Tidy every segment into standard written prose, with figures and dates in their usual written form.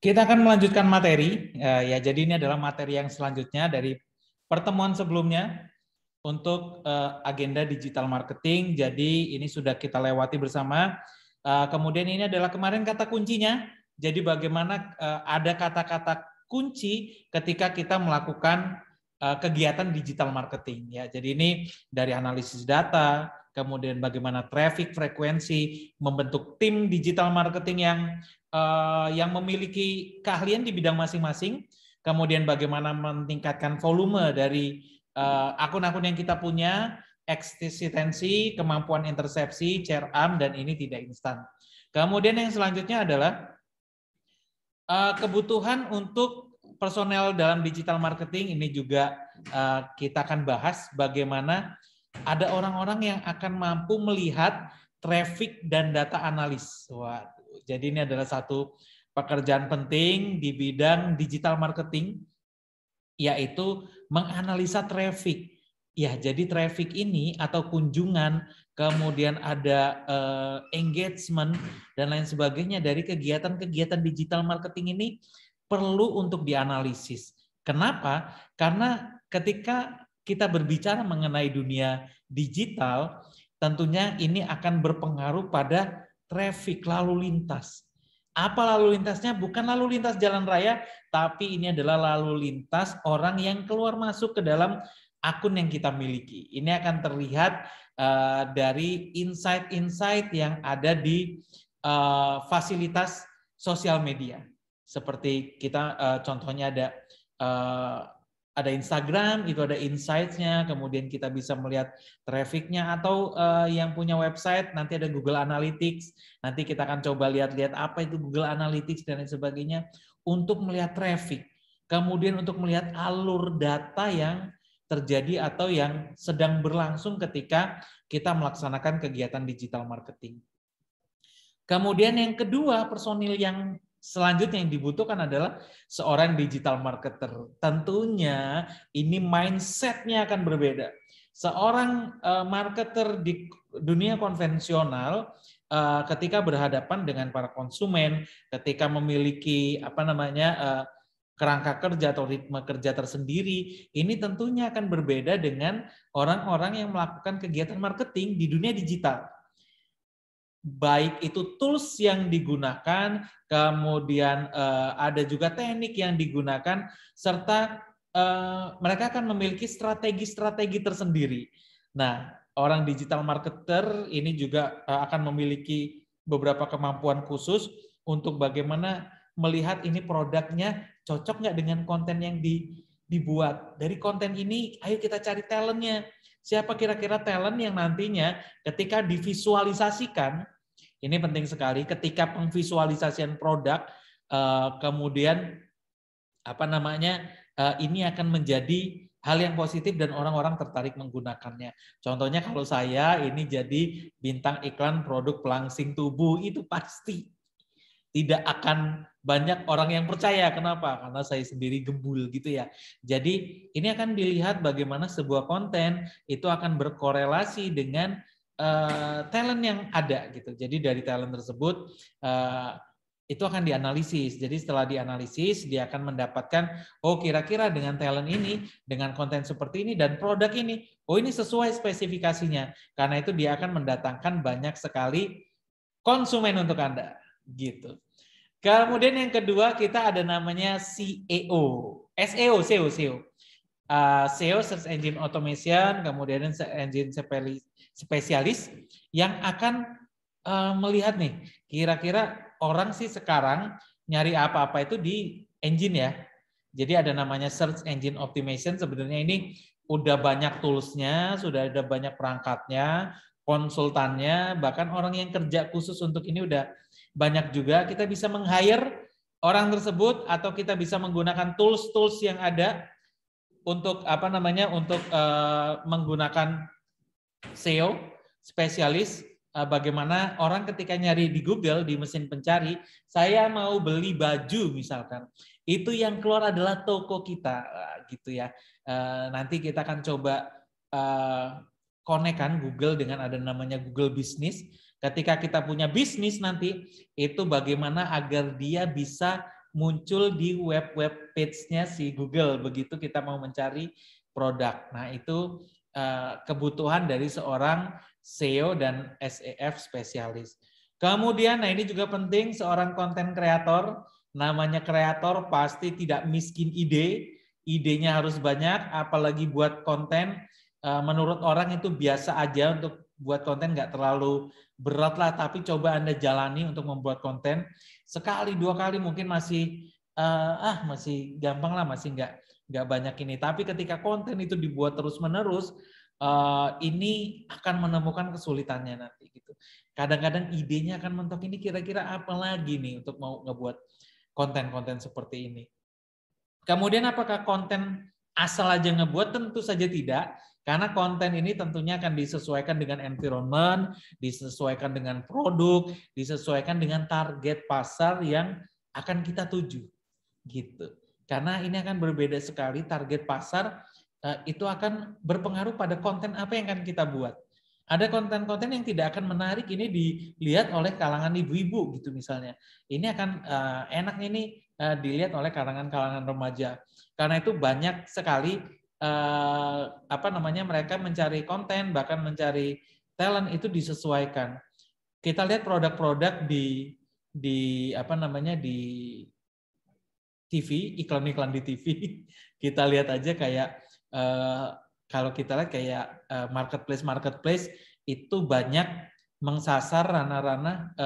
Kita akan melanjutkan materi, ya. Jadi ini adalah materi yang selanjutnya dari pertemuan sebelumnya untuk agenda digital marketing. Jadi ini sudah kita lewati bersama. Kemudian ini adalah kemarin kata kuncinya. Jadi bagaimana ada kata-kata kunci ketika kita melakukan kegiatan digital marketing. Ya, jadi ini dari analisis data, kemudian bagaimana traffic frekuensi, membentuk tim digital marketing yang memiliki keahlian di bidang masing-masing, kemudian bagaimana meningkatkan volume dari akun-akun yang kita punya, eksistensi, kemampuan intersepsi, CRM, dan ini tidak instan. Kemudian yang selanjutnya adalah kebutuhan untuk personel dalam digital marketing. Ini juga kita akan bahas bagaimana ada orang-orang yang akan mampu melihat traffic dan data analis. Waduh, jadi ini adalah satu pekerjaan penting di bidang digital marketing, yaitu menganalisa traffic. Ya, jadi traffic ini atau kunjungan, kemudian ada engagement dan lain sebagainya dari kegiatan-kegiatan digital marketing ini perlu untuk dianalisis. Kenapa? Karena ketika kita berbicara mengenai dunia digital, tentunya ini akan berpengaruh pada traffic lalu lintas. Apa lalu lintasnya? Bukan lalu lintas jalan raya, tapi ini adalah lalu lintas orang yang keluar masuk ke dalam akun yang kita miliki. Ini akan terlihat dari insight-insight yang ada di fasilitas sosial media. Seperti kita contohnya ada Instagram, itu ada insights-nya, kemudian kita bisa melihat traffic-nya, atau yang punya website nanti ada Google Analytics, nanti kita akan coba lihat-lihat apa itu Google Analytics dan lain sebagainya untuk melihat traffic. Kemudian untuk melihat alur data yang terjadi atau yang sedang berlangsung ketika kita melaksanakan kegiatan digital marketing. Kemudian yang kedua, personil yang selanjutnya yang dibutuhkan adalah seorang digital marketer. Tentunya ini mindset-nya akan berbeda. Seorang marketer di dunia konvensional ketika berhadapan dengan para konsumen, ketika memiliki kerangka kerja atau ritme kerja tersendiri, ini tentunya akan berbeda dengan orang-orang yang melakukan kegiatan marketing di dunia digital. Baik itu tools yang digunakan, kemudian ada juga teknik yang digunakan, serta mereka akan memiliki strategi-strategi tersendiri. Nah, orang digital marketer ini juga akan memiliki beberapa kemampuan khusus untuk bagaimana melihat ini produknya cocok nggak dengan konten yang dibuat. Dari konten ini, ayo kita cari talentnya. Siapa kira-kira talent yang nantinya ketika divisualisasikan, ini penting sekali ketika pengvisualisasian produk, kemudian ini akan menjadi hal yang positif dan orang-orang tertarik menggunakannya. Contohnya kalau saya ini jadi bintang iklan produk pelangsing tubuh, itu pasti tidak akan banyak orang yang percaya. Kenapa? Karena saya sendiri gembul gitu ya. Jadi ini akan dilihat bagaimana sebuah konten itu akan berkorelasi dengan talent yang ada gitu. Jadi dari talent tersebut itu akan dianalisis. Jadi setelah dianalisis dia akan mendapatkan, oh kira-kira dengan talent ini, dengan konten seperti ini dan produk ini, oh ini sesuai spesifikasinya. Karena itu dia akan mendatangkan banyak sekali konsumen untuk Anda gitu. Kemudian yang kedua kita ada namanya SEO, SEO. SEO, Search Engine Automation, kemudian Search Engine spesialis yang akan melihat nih, kira-kira orang sih sekarang nyari apa-apa itu di engine ya. Jadi ada namanya Search Engine Optimization, sebenarnya ini udah banyak toolsnya, sudah ada banyak perangkatnya, konsultannya, bahkan orang yang kerja khusus untuk ini udah banyak juga. Kita bisa meng-hire orang tersebut atau kita bisa menggunakan tools-tools yang ada untuk menggunakan SEO spesialis. Bagaimana orang ketika nyari di Google, di mesin pencari, saya mau beli baju misalkan, itu yang keluar adalah toko kita gitu ya. Nanti kita akan coba konekkan Google dengan ada namanya Google Business. Ketika kita punya bisnis nanti, itu bagaimana agar dia bisa muncul di web page-nya si Google begitu kita mau mencari produk. Nah, itu kebutuhan dari seorang SEO dan SEF spesialis. Kemudian, nah ini juga penting, seorang konten kreator, namanya kreator pasti tidak miskin ide, idenya harus banyak, apalagi buat konten. Menurut orang itu biasa aja untuk buat konten, nggak terlalu berat lah, tapi coba Anda jalani untuk membuat konten. Sekali, 2 kali mungkin masih masih gampang lah, masih nggak banyak ini. Tapi ketika konten itu dibuat terus-menerus, ini akan menemukan kesulitannya nanti gitu. Kadang-kadang idenya akan mentok, ini kira-kira apa lagi nih untuk mau ngebuat konten-konten seperti ini. Kemudian apakah konten asal aja ngebuat? Tentu saja tidak. Karena konten ini tentunya akan disesuaikan dengan environment, disesuaikan dengan produk, disesuaikan dengan target pasar yang akan kita tuju. Gitu. Karena ini akan berbeda sekali, target pasar itu akan berpengaruh pada konten apa yang akan kita buat. Ada konten-konten yang tidak akan menarik, ini dilihat oleh kalangan ibu-ibu gitu misalnya. Ini akan enak ini dilihat oleh kalangan remaja. Karena itu banyak sekali mereka mencari konten, bahkan mencari talent itu disesuaikan. Kita lihat produk-produk di TV, iklan-iklan di TV. Kita lihat aja kayak kalau kita lihat kayak marketplace itu banyak mengsasar ranah-ranah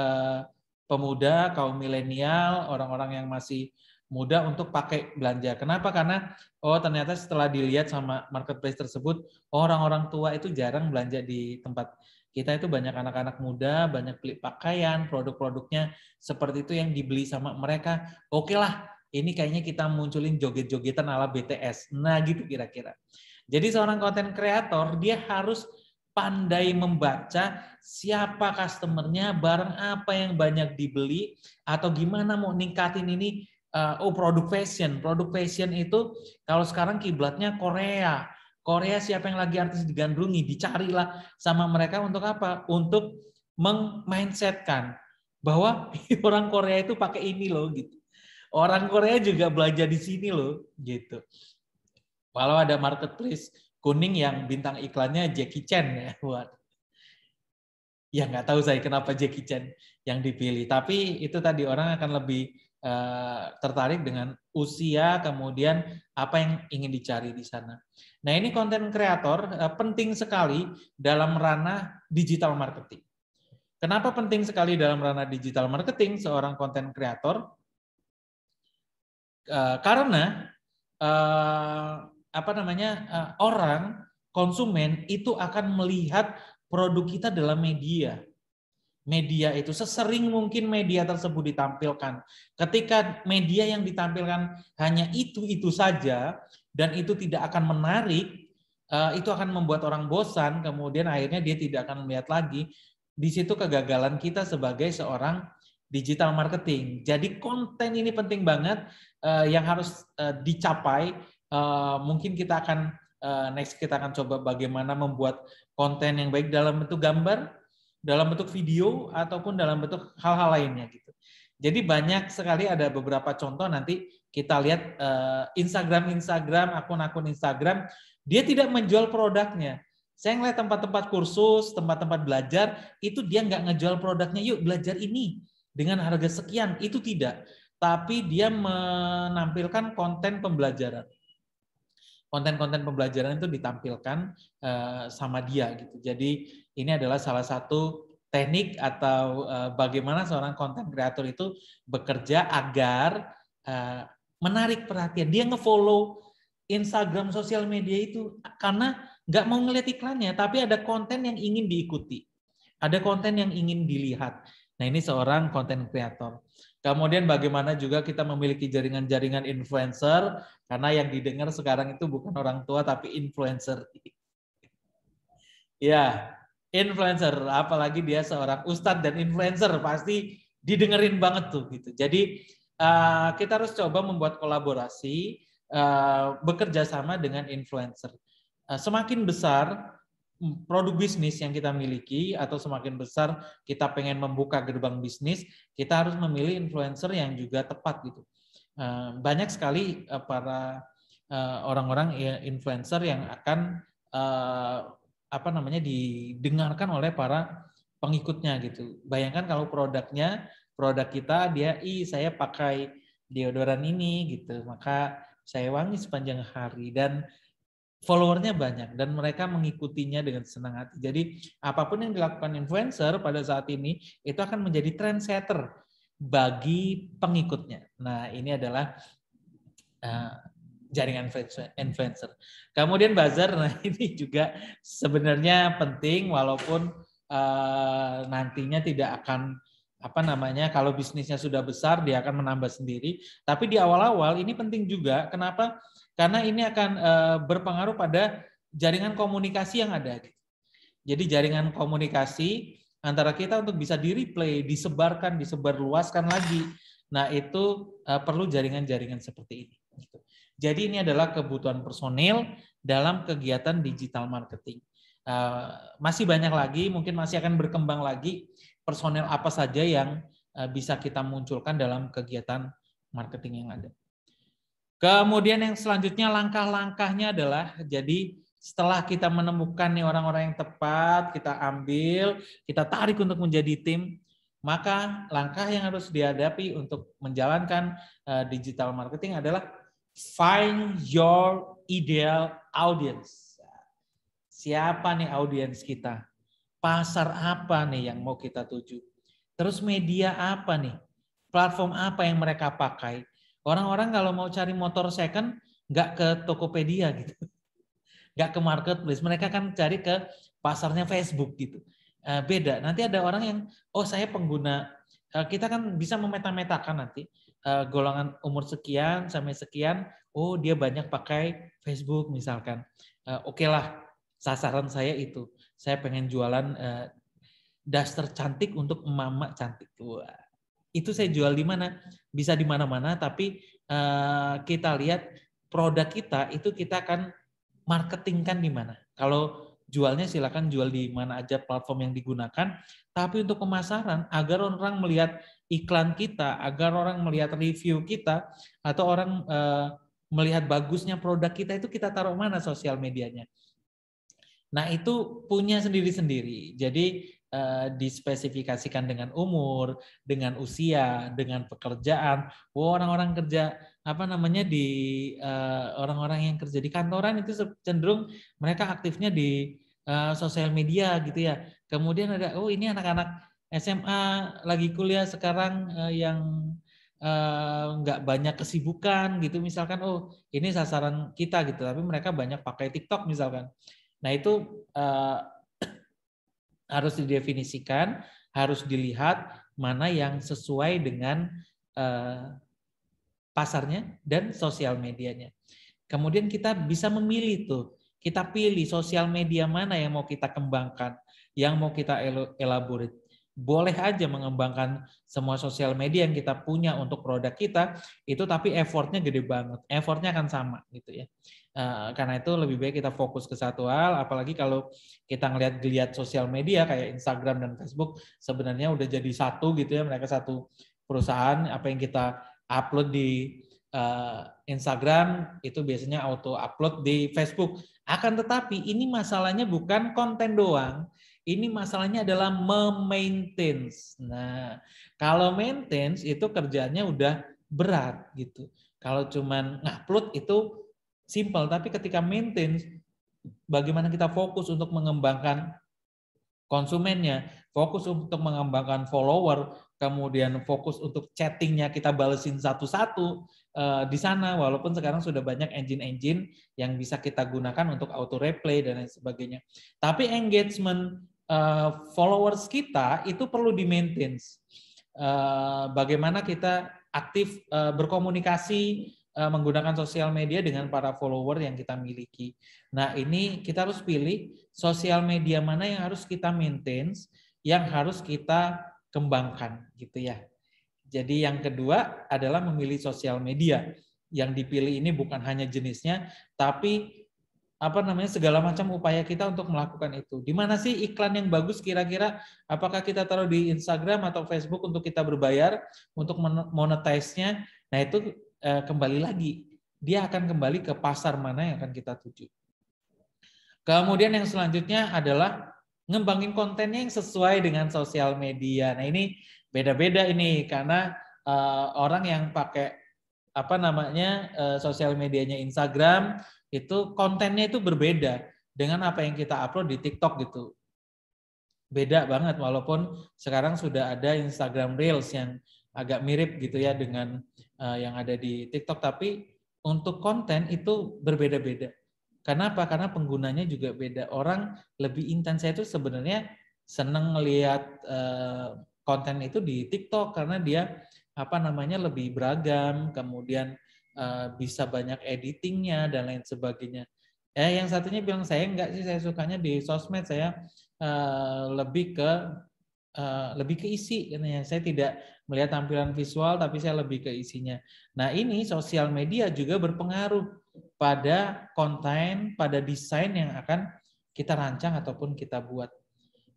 pemuda, kaum milenial, orang-orang yang masih muda untuk pakai belanja. Kenapa? Karena ternyata setelah dilihat sama marketplace tersebut, orang-orang tua itu jarang belanja di tempat kita, itu banyak anak-anak muda, banyak beli pakaian, produk-produknya seperti itu yang dibeli sama mereka. Oke lah, ini kayaknya kita munculin joget-jogetan ala BTS. Nah gitu kira-kira. Jadi seorang konten kreator dia harus pandai membaca siapa customernya, barang apa yang banyak dibeli, atau gimana mau ningkatin ini. Produk fashion. Produk fashion itu kalau sekarang kiblatnya Korea. Korea siapa yang lagi artis digandrungi, dicarilah sama mereka untuk apa? Untuk meng-mindsetkan bahwa orang Korea itu pakai ini loh gitu. Orang Korea juga belanja di sini loh gitu. Kalau ada marketplace kuning yang bintang iklannya Jackie Chan ya, buat. Ya nggak tahu saya kenapa Jackie Chan yang dipilih. Tapi itu tadi orang akan lebih tertarik dengan usia, kemudian apa yang ingin dicari di sana. Nah ini konten kreator penting sekali dalam ranah digital marketing. Kenapa penting sekali dalam ranah digital marketing seorang konten kreator? Karena orang konsumen itu akan melihat produk kita dalam media. Media itu sesering mungkin media tersebut ditampilkan. Ketika media yang ditampilkan hanya itu saja dan itu tidak akan menarik, itu akan membuat orang bosan, kemudian akhirnya dia tidak akan melihat lagi. Di situ kegagalan kita sebagai seorang digital marketing. Jadi konten ini penting banget yang harus dicapai. Mungkin kita akan next kita akan coba bagaimana membuat konten yang baik dalam bentuk gambar, dalam bentuk video, ataupun dalam bentuk hal-hal lainnya gitu. Jadi banyak sekali, ada beberapa contoh nanti kita lihat Instagram, akun-akun Instagram, dia tidak menjual produknya. Saya ngeliat tempat-tempat kursus, tempat-tempat belajar, itu dia nggak ngejual produknya, yuk belajar ini dengan harga sekian, itu tidak. Tapi dia menampilkan konten pembelajaran. Konten-konten pembelajaran itu ditampilkan sama dia gitu. Jadi ini adalah salah satu teknik atau bagaimana seorang konten kreator itu bekerja agar menarik perhatian. Dia nge-follow Instagram, sosial media itu karena nggak mau ngeliat iklannya, tapi ada konten yang ingin diikuti. Ada konten yang ingin dilihat. Nah ini seorang konten kreator. Kemudian bagaimana juga kita memiliki jaringan-jaringan influencer, karena yang didengar sekarang itu bukan orang tua tapi influencer. Ya, influencer, apalagi dia seorang ustadz dan influencer, pasti didengerin banget tuh gitu. Jadi kita harus coba membuat kolaborasi, bekerja sama dengan influencer. Semakin besar produk bisnis yang kita miliki atau semakin besar kita pengen membuka gerbang bisnis, kita harus memilih influencer yang juga tepat gitu. Banyak sekali para orang-orang influencer yang akan didengarkan oleh para pengikutnya gitu. Bayangkan kalau produk kita dia, saya pakai deodoran ini gitu, maka saya wangi sepanjang hari dan followernya banyak dan mereka mengikutinya dengan senang hati. Jadi apapun yang dilakukan influencer pada saat ini itu akan menjadi trendsetter bagi pengikutnya. Nah, ini adalah jaringan influencer. Kemudian buzzer, nah ini juga sebenarnya penting walaupun nantinya tidak akan kalau bisnisnya sudah besar dia akan menambah sendiri. Tapi di awal-awal ini penting juga. Kenapa? Karena ini akan berpengaruh pada jaringan komunikasi yang ada. Jadi jaringan komunikasi antara kita untuk bisa di-replay, disebarkan, disebarluaskan lagi. Nah itu perlu jaringan-jaringan seperti ini. Jadi ini adalah kebutuhan personil dalam kegiatan digital marketing. Masih banyak lagi, mungkin masih akan berkembang lagi personel apa saja yang bisa kita munculkan dalam kegiatan marketing yang ada. Kemudian yang selanjutnya langkah-langkahnya adalah, jadi setelah kita menemukan nih orang-orang yang tepat, kita ambil, kita tarik untuk menjadi tim, maka langkah yang harus dihadapi untuk menjalankan digital marketing adalah find your ideal audience. Siapa nih audiens kita? Pasar apa nih yang mau kita tuju? Terus media apa nih? Platform apa yang mereka pakai? Orang-orang kalau mau cari motor second, nggak ke Tokopedia gitu. Nggak ke marketplace. Mereka kan cari ke pasarnya Facebook gitu. Beda. Nanti ada orang yang, saya pengguna, kita kan bisa memeta-metakan nanti. Golongan umur sekian sampai sekian, dia banyak pakai Facebook misalkan. Oke lah, sasaran saya itu. Saya pengen jualan daster cantik untuk emak-emak cantik. Wah. Itu saya jual di mana? Bisa di mana-mana, tapi kita lihat produk kita itu kita akan marketingkan di mana. Kalau jualnya silakan jual di mana aja platform yang digunakan, tapi untuk pemasaran agar orang melihat iklan kita, agar orang melihat review kita, atau orang melihat bagusnya produk kita, itu kita taruh mana sosial medianya. Nah itu punya sendiri-sendiri. Jadi dispesifikasikan dengan umur, dengan usia, dengan pekerjaan. Orang-orang kerja orang-orang yang kerja di kantoran itu cenderung mereka aktifnya di sosial media gitu ya. Kemudian ada ini anak-anak SMA lagi kuliah sekarang yang nggak banyak kesibukan gitu misalkan, ini sasaran kita gitu, tapi mereka banyak pakai TikTok misalkan. Nah itu harus didefinisikan, harus dilihat mana yang sesuai dengan pasarnya dan sosial medianya. Kemudian kita bisa memilih tuh, kita pilih sosial media mana yang mau kita kembangkan, yang mau kita elaborate. Boleh aja mengembangkan semua sosial media yang kita punya untuk produk kita, itu tapi effortnya gede banget, effortnya akan sama gitu ya. Karena itu lebih baik kita fokus ke satu hal, apalagi kalau kita ngelihat geliat sosial media kayak Instagram dan Facebook sebenarnya udah jadi satu gitu ya, mereka satu perusahaan. Apa yang kita upload di Instagram itu biasanya auto upload di Facebook. Akan tetapi ini masalahnya bukan konten doang, ini masalahnya adalah memaintain. Nah, kalau maintenance itu kerjanya udah berat gitu. Kalau cuman ngupload itu simple, tapi ketika maintain, bagaimana kita fokus untuk mengembangkan konsumennya, fokus untuk mengembangkan follower, kemudian fokus untuk chattingnya kita balesin satu-satu di sana, walaupun sekarang sudah banyak engine-engine yang bisa kita gunakan untuk auto replay dan lain sebagainya. Tapi engagement followers kita itu perlu di-maintain. Bagaimana kita aktif berkomunikasi menggunakan sosial media dengan para follower yang kita miliki. Nah ini kita harus pilih sosial media mana yang harus kita maintain, yang harus kita kembangkan gitu ya. Jadi yang kedua adalah memilih sosial media. Yang dipilih ini bukan hanya jenisnya, tapi segala macam upaya kita untuk melakukan itu. Di mana sih iklan yang bagus kira-kira? Apakah kita taruh di Instagram atau Facebook untuk kita berbayar untuk monetize-nya? Nah, itu kembali lagi, dia akan kembali ke pasar mana yang akan kita tuju. Kemudian yang selanjutnya adalah ngembangin kontennya yang sesuai dengan sosial media. Nah, ini beda-beda ini karena orang yang pakai sosial medianya Instagram itu kontennya itu berbeda dengan apa yang kita upload di TikTok gitu. Beda banget walaupun sekarang sudah ada Instagram Reels yang agak mirip gitu ya dengan yang ada di TikTok, tapi untuk konten itu berbeda-beda. Kenapa? Karena penggunanya juga beda. Orang lebih intens itu sebenarnya senang melihat konten itu di TikTok karena dia lebih beragam, kemudian bisa banyak editingnya dan lain sebagainya. Yang satunya bilang saya enggak sih, saya sukanya di sosmed, saya lebih ke isi. Saya tidak melihat tampilan visual, tapi saya lebih ke isinya. Nah, ini sosial media juga berpengaruh pada konten, pada desain yang akan kita rancang ataupun kita buat.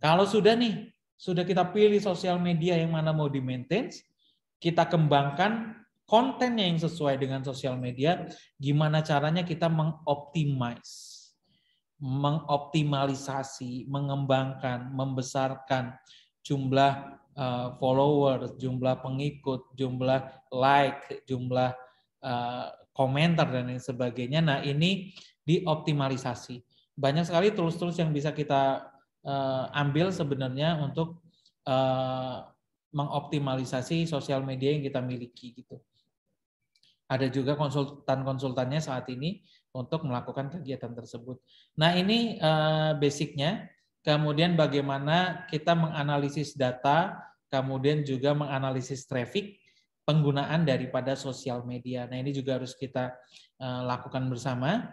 Kalau sudah kita pilih sosial media yang mana mau di-maintain, kita kembangkan kontennya yang sesuai dengan sosial media, gimana caranya kita mengoptimalisasi, mengembangkan, membesarkan jumlah followers, jumlah pengikut, jumlah like, jumlah komentar dan lain sebagainya. Nah, ini dioptimalisasi. Banyak sekali tools-tools yang bisa kita ambil sebenarnya untuk mengoptimalisasi sosial media yang kita miliki gitu. Ada juga konsultan-konsultannya saat ini untuk melakukan kegiatan tersebut. Nah, ini basicnya. Kemudian bagaimana kita menganalisis data, kemudian juga menganalisis traffic, penggunaan daripada sosial media. Nah, ini juga harus kita lakukan bersama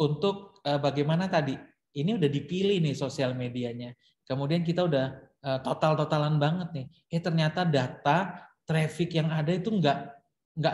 untuk bagaimana tadi. Ini udah dipilih nih sosial medianya. Kemudian kita udah total-totalan banget nih. Ternyata data traffic yang ada itu nggak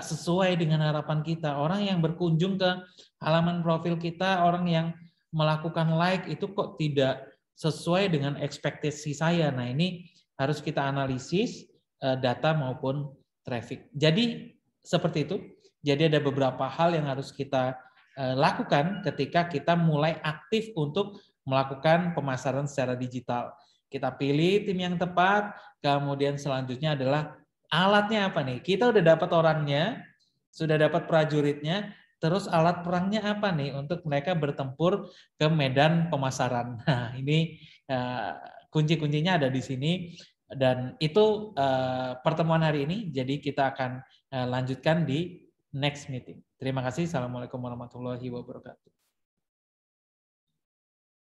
sesuai dengan harapan kita. Orang yang berkunjung ke halaman profil kita, orang yang melakukan like itu kok tidak sesuai dengan ekspektasi saya. Nah, ini harus kita analisis data maupun traffic. Jadi seperti itu. Jadi ada beberapa hal yang harus kita lakukan ketika kita mulai aktif untuk melakukan pemasaran secara digital. Kita pilih tim yang tepat, kemudian selanjutnya adalah alatnya apa nih? Kita udah dapat orangnya, sudah dapat prajuritnya, terus alat perangnya apa nih untuk mereka bertempur ke medan pemasaran. Nah, ini kunci-kuncinya ada di sini dan itu pertemuan hari ini. Jadi kita akan lanjutkan di next meeting. Terima kasih. Assalamualaikum warahmatullahi wabarakatuh.